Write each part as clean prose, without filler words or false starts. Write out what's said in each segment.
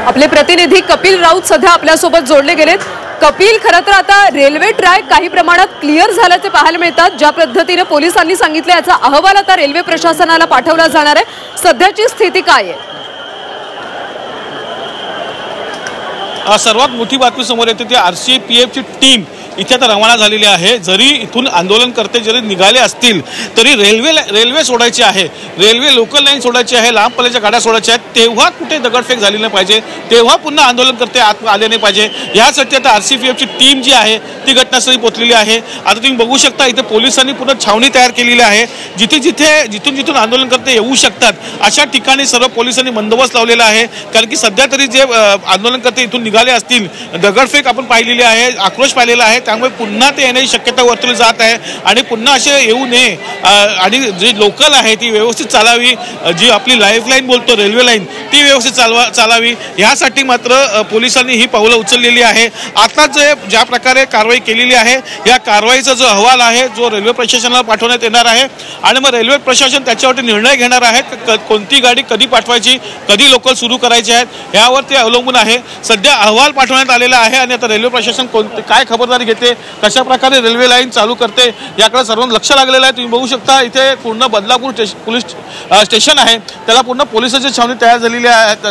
आपले प्रतिनिधी कपिल राऊत सध्या आपल्यासोबत जोडले गेलेत। कपिल, खरं तर आता रेल्वे ट्रॅक काही प्रमाणात क्लिअर झाल्याचे पाहायला मिळतात। ज्या पद्धतीने पोलिसांनी सांगितले याचा अहवाल आता रेल्वे प्रशासनाला पाठवला जाणार आहे। सध्याची स्थिती काय आहे? सर्वात मोठी बातमी समोर येते ती आरसीपीएफची टीम इथे आता रवाना झालेली आहे। जरी इथून आंदोलनकर्ते जरी निघाले असतील तरी रेल्वे सोडायची आहे, रेल्वे लोकल लाईन सोडायची आहे, लांब पल्ल्याच्या गाड्या सोडायच्या आहेत, तेव्हा कुठे दगडफेक झाली नाही पाहिजे, तेव्हा पुन्हा आंदोलनकर्ते आत आले नाही पाहिजे। यासाठी आता आरसीपीएफची टीम जी आहे ती घटनास्थळी पोहोचलेली आहे। आता तुम्ही बघू शकता इथे पोलिसांनी पूर्ण छावणी तयार केलेली आहे। जिथून आंदोलनकर्ते येऊ शकतात अशा ठिकाणी सर्व पोलिसांनी बंदोबस्त लावलेला आहे। कारण की सध्या तरी जे आंदोलनकर्ते इथून निघाले असतील, दगडफेक आपण पाहिलेली आहे, आक्रोश पाहिलेला आहे, त्यामुळे पुन्हा ते येण्याची शक्यता वर्तवली जात आहे आणि पुन्हा असे येऊ नये आणि जी लोकल आहे ती व्यवस्थित चालावी, जी आपली लाईफलाईन बोलतो रेल्वे लाईन ती व्यवस्थित चालावी, यासाठी मात्र पोलिसांनी ही पावलं उचललेली आहे। आता ज्या प्रकारे कारवाई केलेली आहे या कारवाईचा जो अहवाल आहे जो रेल्वे प्रशासनाला पाठवण्यात येणार आहे आणि मग रेल्वे प्रशासन त्याच्यावरती निर्णय घेणार आहे कोणती गाडी कधी पाठवायची, कधी लोकल सुरू करायची आहेत यावर ते अवलंबून आहे। सध्या अहवाल पाठवण्यात आलेला आहे आणि आता रेल्वे प्रशासन काय खबरदारी घेते, कशा प्रकारे रेल्वे लाईन चालू करते याकडे सर्वांना लक्ष लागलेलं आहे। तुम्ही बघू शकता इथे पूर्ण बदलापूर पोलीस स्टेशन आहे, त्याला पूर्ण पोलिसांची छावणी तयार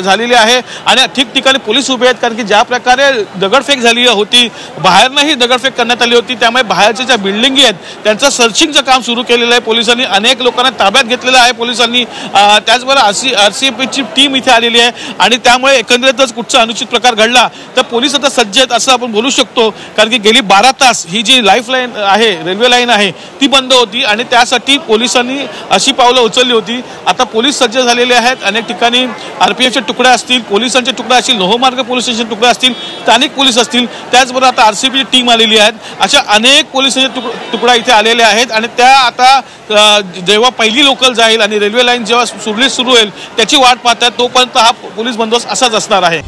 झालेली आहे आणि ठिकठिकाणी पोलीस उभे आहेत। कारण की ज्या प्रकारे दगडफेक झाली होती, बाहेरनंही दगडफेक करण्यात आली होती, त्यामुळे बाहेरच्या ज्या बिल्डिंगी आहेत त्यांचं सर्चिंगचं काम सुरू केलेलं आहे पोलिसांनी, अनेक लोकांना ताब्यात घेतलेलं आहे पोलिसांनी। त्याचबरोबर आरसीपीची टीम इथे आलेली आहे आणि त्यामुळे एकंदरीतच कुठचा अनुचित प्रकार घडला तर पोलीस आता सज्ज आहेत असं आपण बोलू शकतो। कारण की गेली 12 तास ही जी लाईफलाईन आहे, रेल्वे लाईन आहे ती बंद होती आणि त्यासाठी पोलिसांनी अशी पावलं उचलली होती। आता पोलीस सज्ज झालेले आहेत, अनेक ठिकाणी आरपीएफचे तुकड्या असतील, पोलिसांचे तुकड्या असतील, लोहमार्ग पोलीस स्टेशन तुकड्या असतील, स्थानिक पोलीस असतील, त्याचबरोबर आता आरसीपीची टीम आलेली आहे। अशा अनेक पोलिसांचे तुकड्या इथे आलेले आहेत आणि त्या आता जेव्हा पहिली लोकल जाईल आणि रेल्वे लाईन जेव्हा सुरळीत सुरू होईल त्याची वाट पाहतात, तोपर्यंत हा पोलीस बंदोबस्त असाच असणार आहे।